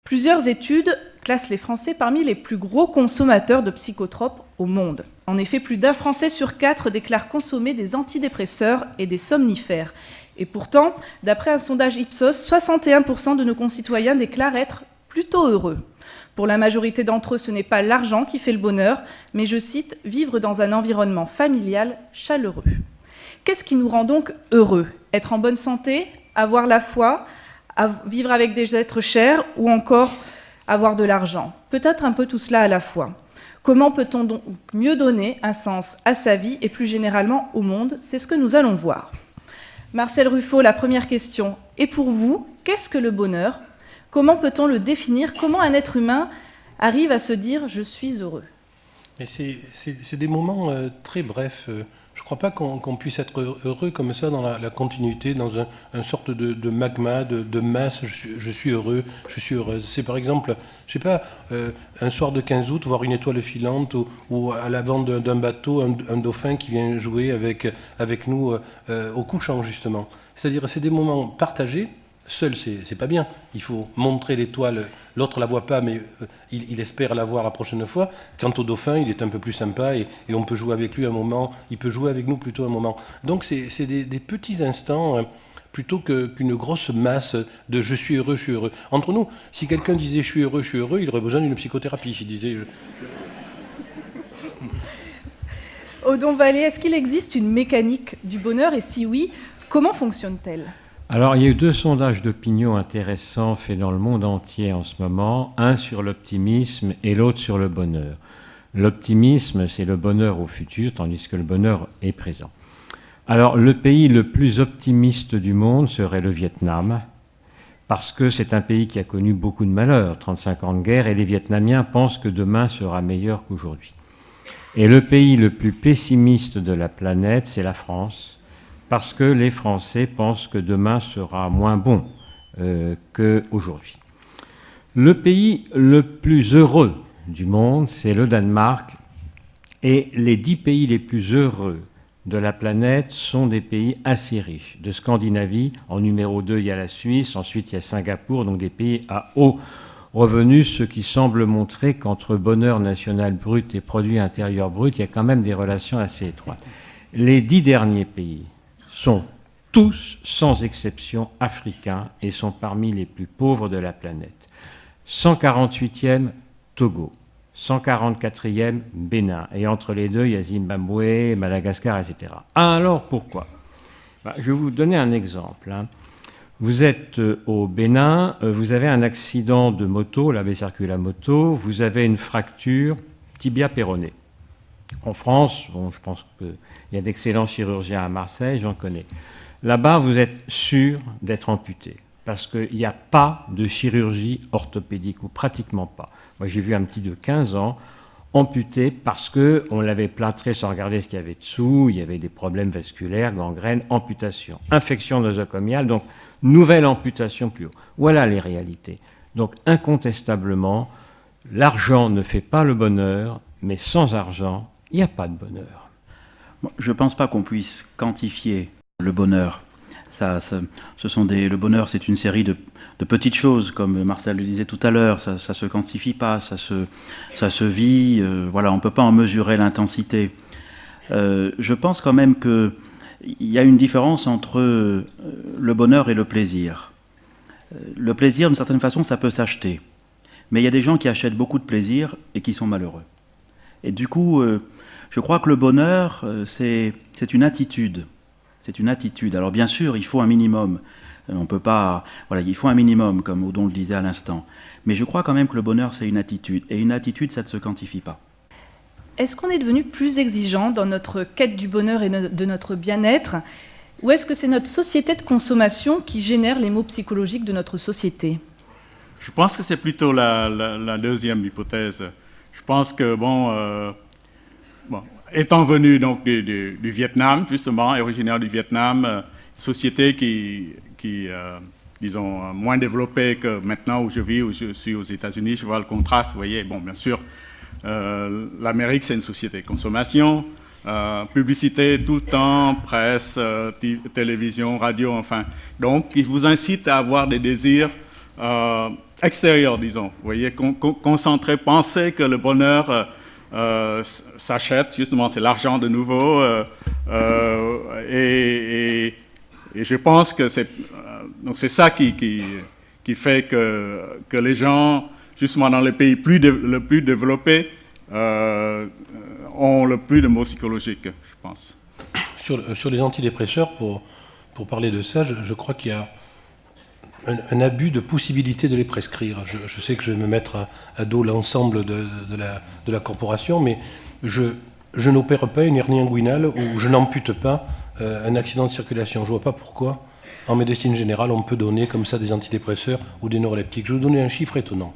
Plusieurs études classent les Français parmi les plus gros consommateurs de psychotropes au monde. En effet, plus d'un Français sur 4 déclare consommer des antidépresseurs et des somnifères. Et pourtant, d'après un sondage Ipsos, 61% de nos concitoyens déclarent être plutôt heureux. Pour la majorité d'entre eux, ce n'est pas l'argent qui fait le bonheur, mais, je cite, « vivre dans un environnement familial chaleureux ». Qu'est-ce qui nous rend donc heureux ? Être en bonne santé, avoir la foi, vivre avec des êtres chers ou encore avoir de l'argent ? Peut-être un peu tout cela à la fois. Comment peut-on donc mieux donner un sens à sa vie et plus généralement au monde ? C'est ce que nous allons voir. Marcel Ruffo, la première question. Et pour vous, qu'est-ce que le bonheur ? Comment peut-on le définir ? Comment un être humain arrive à se dire « je suis heureux » ? Et c'est des moments très brefs. Je ne crois pas qu'on puisse être heureux comme ça dans la continuité, dans une sorte de magma, de masse. Je suis heureux, je suis heureuse. C'est par exemple, je sais pas, un soir de 15 août, voir une étoile filante ou à l'avant d'un bateau, un dauphin qui vient jouer avec nous au couchant, justement. C'est-à-dire, c'est des moments partagés. Seul, c'est pas bien. Il faut montrer l'étoile. L'autre la voit pas, mais il espère la voir la prochaine fois. Quant au dauphin, il est un peu plus sympa et on peut jouer avec lui un moment. Il peut jouer avec nous plutôt un moment. Donc, c'est des petits instants plutôt qu'une grosse masse de « je suis heureux, je suis heureux ». Entre nous, si quelqu'un disait « je suis heureux, il aurait besoin d'une psychothérapie. S'il disait... Odon Vallée, est-ce qu'il existe une mécanique du bonheur ? Et si oui, comment fonctionne-t-elle ? Alors, il y a eu 2 sondages d'opinion intéressants faits dans le monde entier en ce moment, un sur l'optimisme et l'autre sur le bonheur. L'optimisme, c'est le bonheur au futur, tandis que le bonheur est présent. Alors, le pays le plus optimiste du monde serait le Vietnam, parce que c'est un pays qui a connu beaucoup de malheurs, 35 ans de guerre, et les Vietnamiens pensent que demain sera meilleur qu'aujourd'hui. Et le pays le plus pessimiste de la planète, c'est la France, parce que les Français pensent que demain sera moins bon qu'aujourd'hui. Le pays le plus heureux du monde, c'est le Danemark, et les 10 pays les plus heureux de la planète sont des pays assez riches. De Scandinavie, en numéro 2, il y a la Suisse, ensuite il y a Singapour, donc des pays à haut revenu, ce qui semble montrer qu'entre bonheur national brut et produit intérieur brut, il y a quand même des relations assez étroites. Les 10 derniers pays sont tous, sans exception, africains et sont parmi les plus pauvres de la planète. 148e, Togo. 144e, Bénin. Et entre les deux, il y a Zimbabwe, Madagascar, etc. Alors, pourquoi ? Je vais vous donner un exemple. Vous êtes au Bénin, vous avez un accident de moto, là, circule à moto, vous avez une fracture tibia péroné. En France, bon, je pense qu'il y a d'excellents chirurgiens à Marseille, j'en connais. Là-bas, vous êtes sûr d'être amputé, parce qu'il n'y a pas de chirurgie orthopédique, ou pratiquement pas. Moi, j'ai vu un petit de 15 ans amputé parce qu'on l'avait plâtré sans regarder ce qu'il y avait dessous, il y avait des problèmes vasculaires, gangrène, amputation. Infection nosocomiale, donc nouvelle amputation plus haut. Voilà les réalités. Donc, incontestablement, l'argent ne fait pas le bonheur, mais sans argent, il n'y a pas de bonheur. Je ne pense pas qu'on puisse quantifier le bonheur. Le bonheur, c'est une série de petites choses, comme Marcel le disait tout à l'heure. Ça ne se quantifie pas, ça se vit. Voilà, on ne peut pas en mesurer l'intensité. Je pense quand même qu'il y a une différence entre le bonheur et le plaisir. Le plaisir, d'une certaine façon, ça peut s'acheter. Mais il y a des gens qui achètent beaucoup de plaisir et qui sont malheureux. Et du coup, je crois que le bonheur, c'est une attitude. C'est une attitude. Alors bien sûr, il faut un minimum. On peut pas. Voilà, il faut un minimum, comme Odon le disait à l'instant. Mais je crois quand même que le bonheur, c'est une attitude. Et une attitude, ça ne se quantifie pas. Est-ce qu'on est devenu plus exigeant dans notre quête du bonheur et de notre bien-être ? Ou est-ce que c'est notre société de consommation qui génère les maux psychologiques de notre société ? Je pense que c'est plutôt la deuxième hypothèse. Je pense que, étant venu donc du Vietnam, justement, originaire du Vietnam, société qui disons, moins développée que maintenant où je vis, où je suis aux États-Unis, je vois le contraste, vous voyez. Bon, bien sûr, l'Amérique, c'est une société de consommation, publicité tout le temps, presse, télévision, radio, enfin. Donc, il vous incite à avoir des désirs extérieur, disons. Vous voyez, concentrer, penser que le bonheur s'achète, justement, c'est l'argent de nouveau. Et je pense que donc c'est ça qui fait que les gens, justement dans les pays le plus développés, ont le plus de maux psychologiques, je pense. Sur les antidépresseurs, pour parler de ça, je crois qu'il y a un abus de possibilité de les prescrire. Je sais que je vais me mettre à dos l'ensemble de la corporation, mais je n'opère pas une hernie inguinale ou je n'ampute pas un accident de circulation. Je ne vois pas pourquoi, en médecine générale, on peut donner comme ça des antidépresseurs ou des neuroleptiques. Je vais vous donner un chiffre étonnant.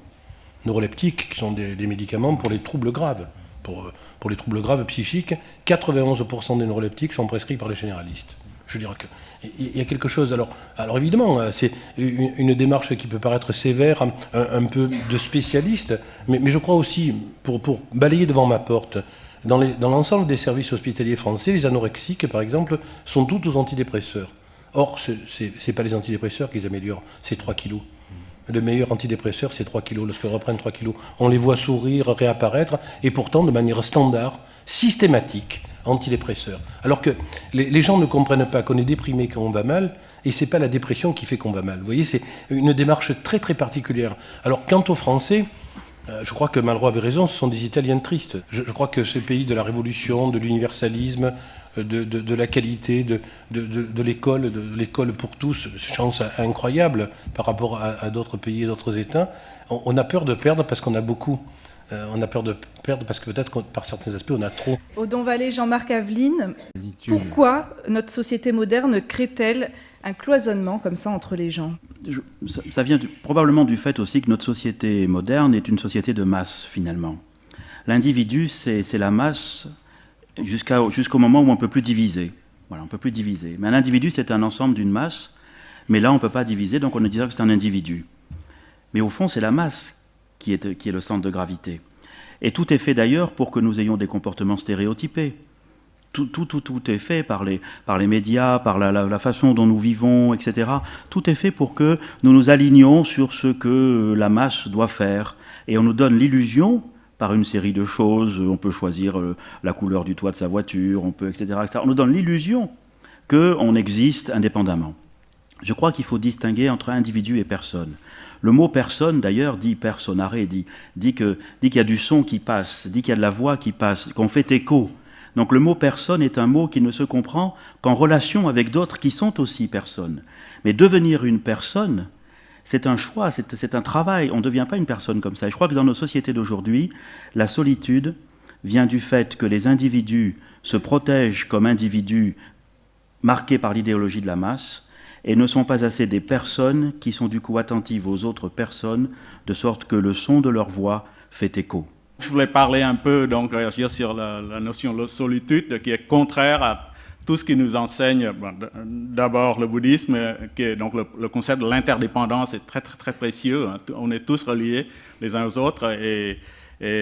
Neuroleptiques, qui sont des médicaments pour les troubles graves. Pour les troubles graves psychiques, 91% des neuroleptiques sont prescrits par les généralistes. Je veux dire qu'il y a quelque chose. Alors évidemment, c'est une démarche qui peut paraître sévère, un peu de spécialiste, mais je crois aussi, pour balayer devant ma porte, dans l'ensemble des services hospitaliers français, les anorexiques, par exemple, sont tous aux antidépresseurs. Or, ce n'est pas les antidépresseurs qui améliorent ces 3 kilos. Le meilleur antidépresseur, c'est 3 kilos. Lorsqu'ils reprennent 3 kilos, on les voit sourire, réapparaître, et pourtant, de manière standard, systématique, antidépresseurs. Alors que les gens ne comprennent pas qu'on est déprimé quand on va mal, et ce n'est pas la dépression qui fait qu'on va mal. Vous voyez, c'est une démarche très très particulière. Alors, quant aux Français, je crois que Malraux avait raison, ce sont des Italiens tristes. Je crois que ce pays de la révolution, de l'universalisme, de la qualité, de l'école pour tous, chance incroyable par rapport à d'autres pays et d'autres États, on a peur de perdre parce qu'on a beaucoup. On a peur de perdre parce que peut-être par certains aspects on a trop. Odon Vallée, Jean-Marc Aveline, pourquoi notre société moderne crée-t-elle un cloisonnement comme ça entre les gens ? Ça vient probablement du fait aussi que notre société moderne est une société de masse finalement. L'individu, c'est la masse jusqu'au moment où on ne peut plus diviser. Voilà, on ne peut plus diviser. Mais un individu, c'est un ensemble d'une masse, mais là on ne peut pas diviser, donc on ne dira que c'est un individu. Mais au fond, c'est la masse qui est le centre de gravité. Et tout est fait d'ailleurs pour que nous ayons des comportements stéréotypés. Tout est fait par les médias, par la façon dont nous vivons, etc. Tout est fait pour que nous nous alignions sur ce que la masse doit faire. Et on nous donne l'illusion, par une série de choses, on peut choisir la couleur du toit de sa voiture, on peut, etc., etc. On nous donne l'illusion qu'on existe indépendamment. Je crois qu'il faut distinguer entre individu et personne. Le mot personne, d'ailleurs, dit personare, dit qu'il y a du son qui passe, dit qu'il y a de la voix qui passe, qu'on fait écho. Donc le mot personne est un mot qui ne se comprend qu'en relation avec d'autres qui sont aussi personnes. Mais devenir une personne, c'est un choix, c'est un travail. On ne devient pas une personne comme ça. Et je crois que dans nos sociétés d'aujourd'hui, la solitude vient du fait que les individus se protègent comme individus marqués par l'idéologie de la masse, et ne sont pas assez des personnes qui sont du coup attentives aux autres personnes, de sorte que le son de leur voix fait écho. Je voulais parler un peu, donc réagir sur la notion de solitude, qui est contraire à tout ce qui nous enseigne. Bon, d'abord le bouddhisme, qui est donc le concept de l'interdépendance est très très très précieux. Hein. On est tous reliés les uns aux autres, et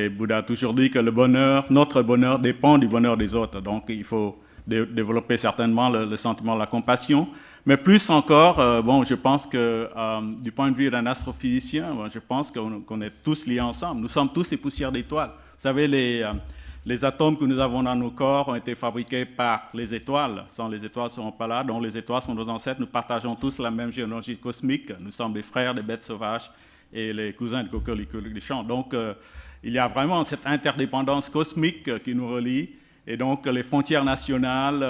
Bouddha a toujours dit que notre bonheur dépend du bonheur des autres. Donc il faut développer certainement le sentiment de la compassion. Mais plus encore, je pense que du point de vue d'un astrophysicien, je pense qu'on est tous liés ensemble. Nous sommes tous des poussières d'étoiles. Vous savez, les atomes que nous avons dans nos corps ont été fabriqués par les étoiles. Sans les étoiles, ils ne seront pas là. Donc les étoiles sont nos ancêtres. Nous partageons tous la même géologie cosmique. Nous sommes les frères des bêtes sauvages et les cousins de coquelicots des champs. Donc il y a vraiment cette interdépendance cosmique qui nous relie. Et donc, les frontières nationales,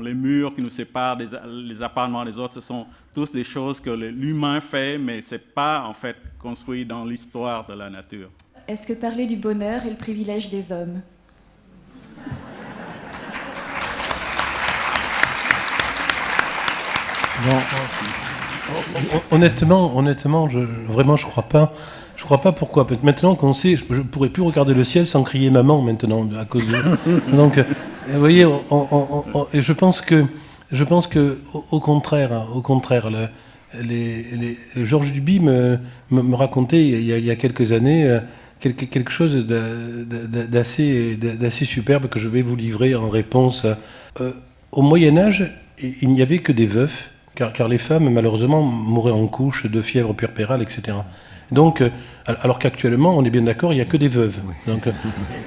les murs qui nous séparent les appartements des autres, ce sont tous des choses que l'humain fait, mais ce n'est pas, en fait, construit dans l'histoire de la nature. Est-ce que parler du bonheur est le privilège des hommes ? Non. Honnêtement, je crois pas. Je crois pas pourquoi. Maintenant qu'on sait, je pourrais plus regarder le ciel sans crier maman maintenant à cause de. Donc, vous voyez, et je pense que au contraire, Georges Duby me racontait il y a quelques années quelque chose d'assez superbe que je vais vous livrer en réponse. Au Moyen Âge, il n'y avait que des veufs car les femmes, malheureusement, mouraient en couche de fièvre puerpérale, etc. Donc, alors qu'actuellement, on est bien d'accord, il n'y a que des veuves. Donc,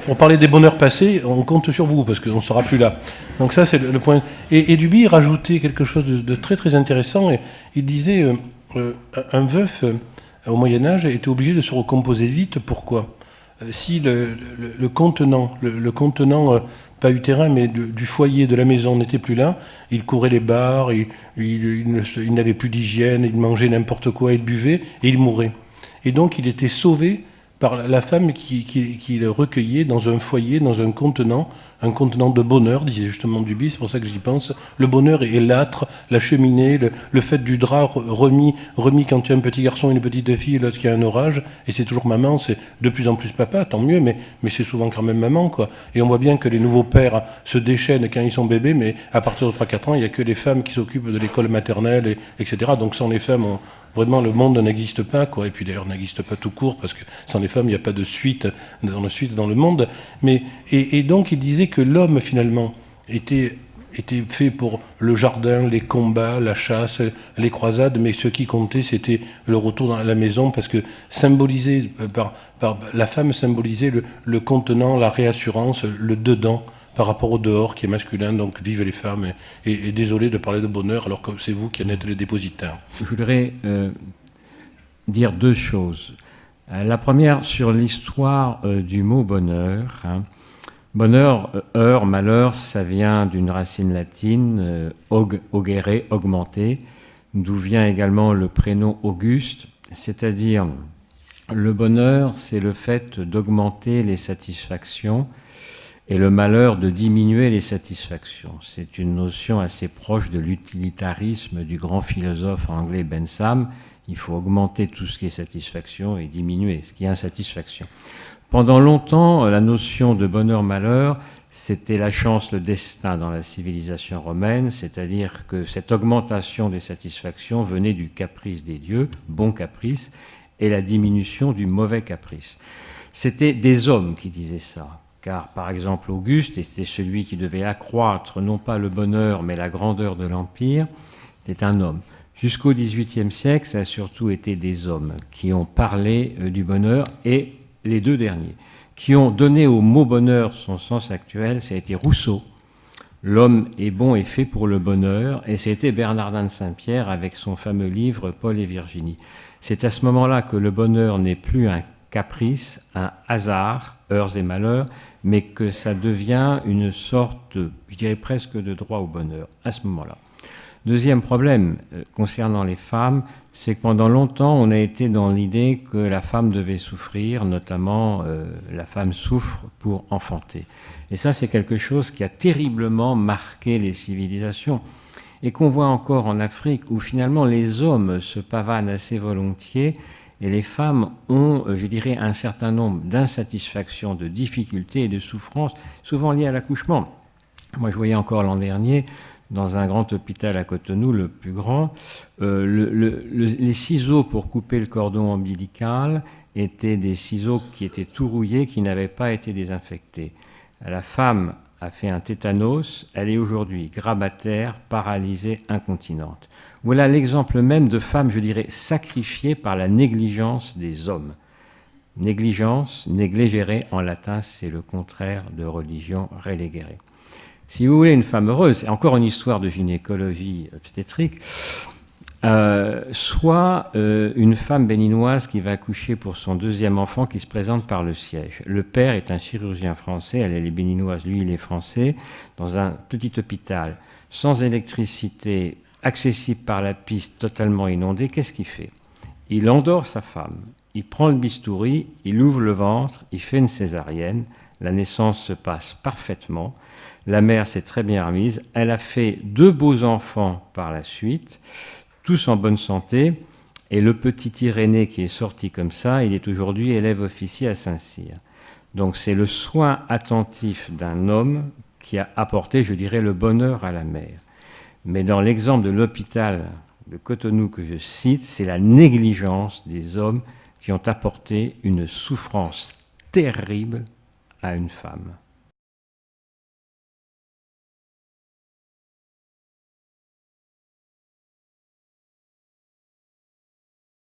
pour parler des bonheurs passés, on compte sur vous, parce qu'on ne sera plus là. Donc ça, c'est le point. Et Duby rajoutait quelque chose de très très intéressant. Et il disait, un veuf, au Moyen-Âge, était obligé de se recomposer vite. Pourquoi ? Si le contenant pas utérin, mais du foyer, de la maison n'était plus là, il courait les bars, il n'avait plus d'hygiène, il mangeait n'importe quoi, il buvait, et il mourait. Et donc il était sauvé par la femme qui le recueillait dans un foyer, dans un contenant de bonheur, disait justement Duby, c'est pour ça que j'y pense. Le bonheur est l'âtre, la cheminée, le fait du drap remis quand tu as un petit garçon et une petite fille lorsqu'il y a un orage, et c'est toujours maman, c'est de plus en plus papa, tant mieux, mais c'est souvent quand même maman, quoi. Et on voit bien que les nouveaux pères se déchaînent quand ils sont bébés, mais à partir de 3-4 ans, il n'y a que les femmes qui s'occupent de l'école maternelle, etc. Donc sans les femmes, vraiment, le monde n'existe pas, quoi. Et puis d'ailleurs, n'existe pas tout court, parce que sans les femmes, il n'y a pas de suite dans le monde. Et donc, il disait que l'homme, finalement, était fait pour le jardin, les combats, la chasse, les croisades, mais ce qui comptait, c'était le retour dans la maison, parce que symbolisé par la femme symbolisait le contenant, la réassurance, le dedans, par rapport au dehors qui est masculin, donc vive les femmes, et désolé de parler de bonheur alors que c'est vous qui en êtes les dépositaires. Je voudrais dire deux choses. La première, sur l'histoire du mot bonheur. Bonheur, heure, malheur, ça vient d'une racine latine, augere, augmenter, d'où vient également le prénom Auguste, c'est-à-dire le bonheur, c'est le fait d'augmenter les satisfactions, et le malheur de diminuer les satisfactions. C'est une notion assez proche de l'utilitarisme du grand philosophe anglais Bentham. Il faut augmenter tout ce qui est satisfaction et diminuer ce qui est insatisfaction. Pendant longtemps, la notion de bonheur-malheur, c'était la chance, le destin dans la civilisation romaine, c'est-à-dire que cette augmentation des satisfactions venait du caprice des dieux, bon caprice, et la diminution du mauvais caprice. C'était des hommes qui disaient ça. Car, par exemple, Auguste, et c'était celui qui devait accroître non pas le bonheur, mais la grandeur de l'Empire, était un homme. Jusqu'au XVIIIe siècle, ça a surtout été des hommes qui ont parlé du bonheur, et les deux derniers, qui ont donné au mot bonheur son sens actuel, ça a été Rousseau. L'homme est bon et fait pour le bonheur, et c'était Bernardin de Saint-Pierre avec son fameux livre Paul et Virginie. C'est à ce moment-là que le bonheur n'est plus un caprice, un hasard, heures et malheurs, mais que ça devient une sorte, je dirais presque de droit au bonheur, à ce moment-là. Deuxième problème concernant les femmes, c'est que pendant longtemps, on a été dans l'idée que la femme devait souffrir, notamment la femme souffre pour enfanter. Et ça, c'est quelque chose qui a terriblement marqué les civilisations, et qu'on voit encore en Afrique, où finalement les hommes se pavanent assez volontiers, et les femmes ont, je dirais, un certain nombre d'insatisfactions, de difficultés et de souffrances, souvent liées à l'accouchement. Moi, je voyais encore l'an dernier, dans un grand hôpital à Cotonou, le plus grand, les ciseaux pour couper le cordon ombilical étaient des ciseaux qui étaient tout rouillés, qui n'avaient pas été désinfectés. La femme a fait un tétanos, elle est aujourd'hui grabataire, paralysée, incontinente. Voilà l'exemple même de femmes, je dirais, sacrifiées par la négligence des hommes. Négligence, negligere, en latin, c'est le contraire de religion, relegere. Si vous voulez une femme heureuse, encore une histoire de gynécologie obstétrique, soit une femme béninoise qui va accoucher pour son deuxième enfant qui se présente par le siège. Le père est un chirurgien français, elle est béninoise, lui il est français, dans un petit hôpital, sans électricité, accessible par la piste, totalement inondée. Qu'est-ce qu'il fait? Il endort sa femme, il prend le bistouri, il ouvre le ventre, il fait une césarienne, la naissance se passe parfaitement, la mère s'est très bien remise, elle a fait 2 beaux enfants par la suite, tous en bonne santé, et le petit Irénée qui est sorti comme ça, il est aujourd'hui élève officier à Saint-Cyr. Donc c'est le soin attentif d'un homme qui a apporté, je dirais, le bonheur à la mère. Mais dans l'exemple de l'hôpital de Cotonou que je cite, c'est la négligence des hommes qui ont apporté une souffrance terrible à une femme.